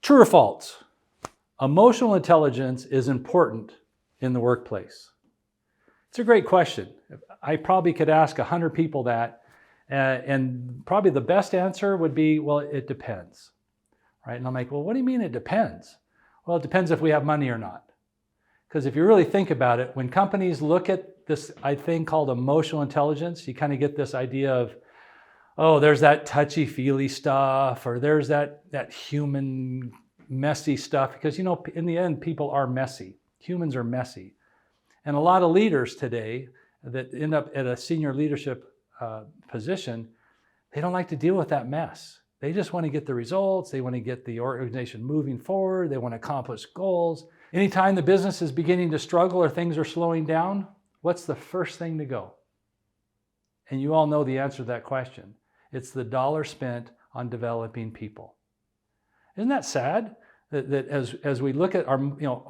True or false? Emotional intelligence is important in the workplace. It's a great question. I probably could ask 100 people that, and probably the best answer would be, well, it depends, right? And I'm like, well, what do you mean it depends? Well, it depends if we have money or not. Because if you really think about it, when companies look at this thing called emotional intelligence, you kind of get this idea of, oh, there's that touchy-feely stuff, or there's that human messy stuff. Because, you know, in the end, people are messy. Humans are messy. And a lot of leaders today that end up at a senior leadership position, they don't like to deal with that mess. They just want to get the results. They want to get the organization moving forward. They want to accomplish goals. Anytime the business is beginning to struggle or things are slowing down, what's the first thing to go? And you all know the answer to that question. It's the dollar spent on developing people. Isn't that sad? That as we look at our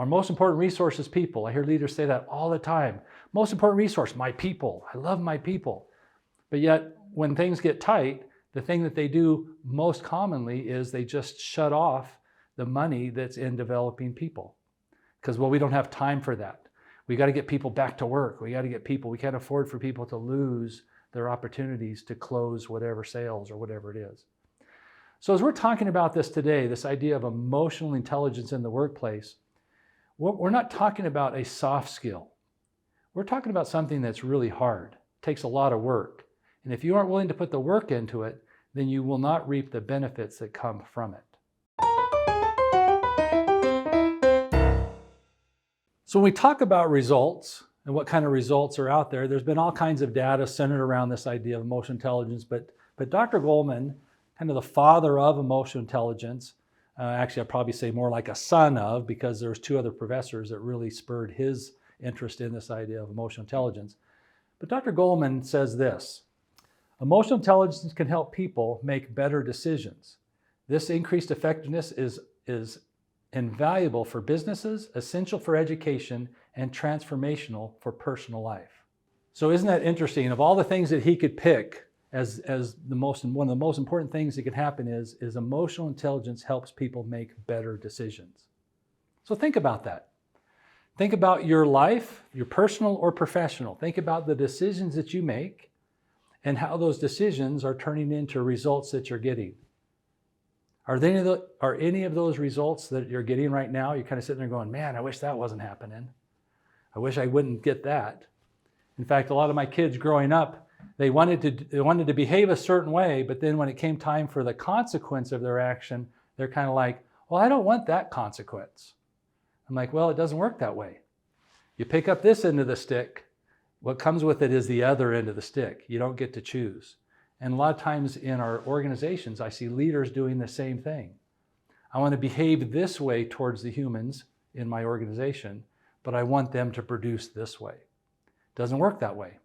most important resource is people. I hear leaders say that all the time. Most important resource, my people. I love my people. But yet, when things get tight, the thing that they do most commonly is they just shut off the money that's in developing people. Because, well, we don't have time for that. We got to get people back to work. We got to get people. We can't afford for people to lose their opportunities to close whatever sales or whatever it is. So as we're talking about this today, this idea of emotional intelligence in the workplace, we're not talking about a soft skill. We're talking about something that's really hard, takes a lot of work. And if you aren't willing to put the work into it, then you will not reap the benefits that come from it. So when we talk about results and what kind of results are out there, there's been all kinds of data centered around this idea of emotional intelligence, but Dr. Goleman, kind of the father of emotional intelligence, actually I'd probably say more like a son of, because there's two other professors that really spurred his interest in this idea of emotional intelligence. But Dr. Goleman says this: emotional intelligence can help people make better decisions. This increased effectiveness is invaluable for businesses, essential for education, and transformational for personal life. So isn't that interesting? Of all the things that he could pick as one of the most important things that could happen is emotional intelligence helps people make better decisions. So think about that. Think about your life, your personal or professional. Think about the decisions that you make and how those decisions are turning into results that you're getting. Are any of those results that you're getting right now, you're kind of sitting there going, man, I wish that wasn't happening. I wish I wouldn't get that. In fact, a lot of my kids growing up, they wanted to behave a certain way, but then when it came time for the consequence of their action, they're kind of like, well, I don't want that consequence. I'm like, well, it doesn't work that way. You pick up this end of the stick, what comes with it is the other end of the stick. You don't get to choose. And a lot of times in our organizations, I see leaders doing the same thing. I want to behave this way towards the humans in my organization, but I want them to produce this way. It doesn't work that way.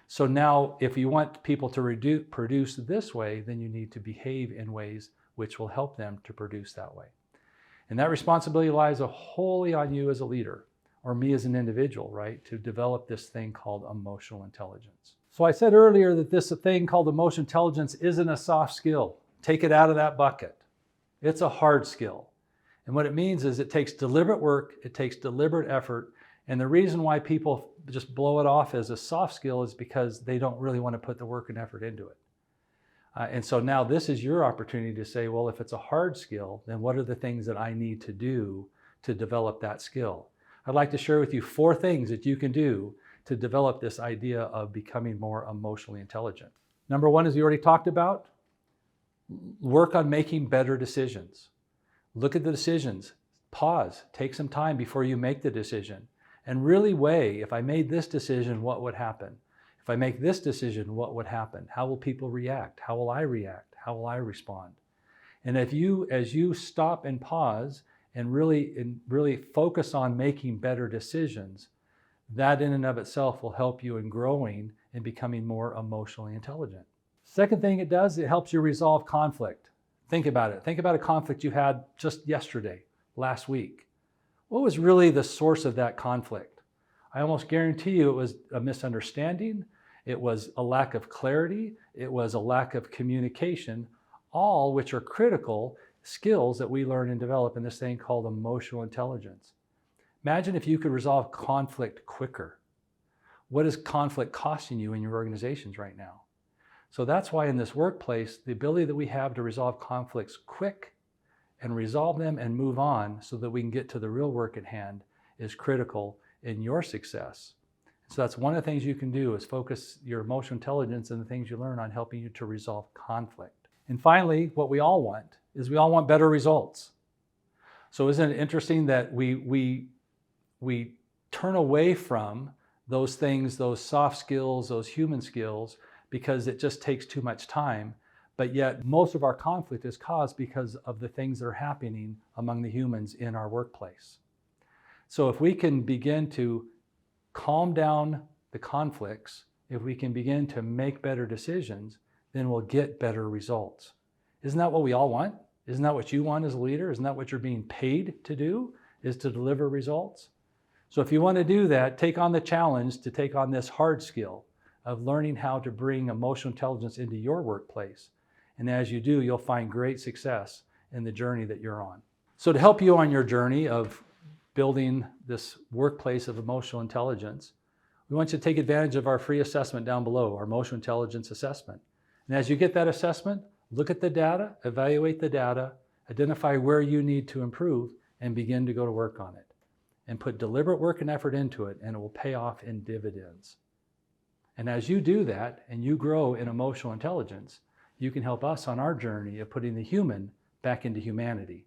So now, if you want people to produce this way, then you need to behave in ways which will help them to produce that way. And that responsibility lies wholly on you as a leader, or me as an individual, right, to develop this thing called emotional intelligence. So I said earlier that this thing called emotional intelligence isn't a soft skill. Take it out of that bucket. It's a hard skill. And what it means is it takes deliberate work, it takes deliberate effort. And the reason why people just blow it off as a soft skill is because they don't really want to put the work and effort into it. And so now this is your opportunity to say, well, if it's a hard skill, then what are the things that I need to do to develop that skill? I'd like to share with you 4 things that you can do to develop this idea of becoming more emotionally intelligent. Number 1, as we already talked about, work on making better decisions. Look at the decisions, pause, take some time before you make the decision. And really weigh, if I made this decision, what would happen? If I make this decision, what would happen? How will people react? How will I react? How will I respond? And as you stop and pause and really focus on making better decisions, that in and of itself will help you in growing and becoming more emotionally intelligent. Second thing it does, it helps you resolve conflict. Think about it. Think about a conflict you had just yesterday, last week. What was really the source of that conflict? I almost guarantee you it was a misunderstanding, it was a lack of clarity, it was a lack of communication, all which are critical, skills that we learn and develop in this thing called emotional intelligence. Imagine if you could resolve conflict quicker. What is conflict costing you in your organizations right now? So that's why in this workplace, the ability that we have to resolve conflicts quick and resolve them and move on so that we can get to the real work at hand is critical in your success. So that's one of the things you can do, is focus your emotional intelligence and the things you learn on helping you to resolve conflict. And finally, what we all want is we all want better results. So isn't it interesting that we turn away from those things, those soft skills, those human skills, because it just takes too much time. But yet most of our conflict is caused because of the things that are happening among the humans in our workplace. So if we can begin to calm down the conflicts, if we can begin to make better decisions, then we'll get better results. Isn't that what we all want? Isn't that what you want as a leader? Isn't that what you're being paid to do, is to deliver results? So if you want to do that, take on the challenge to take on this hard skill of learning how to bring emotional intelligence into your workplace. And as you do, you'll find great success in the journey that you're on. So to help you on your journey of building this workplace of emotional intelligence, we want you to take advantage of our free assessment down below, our emotional intelligence assessment. And as you get that assessment, look at the data, evaluate the data, identify where you need to improve, and begin to go to work on it. And put deliberate work and effort into it, and it will pay off in dividends. And as you do that, and you grow in emotional intelligence, you can help us on our journey of putting the human back into humanity.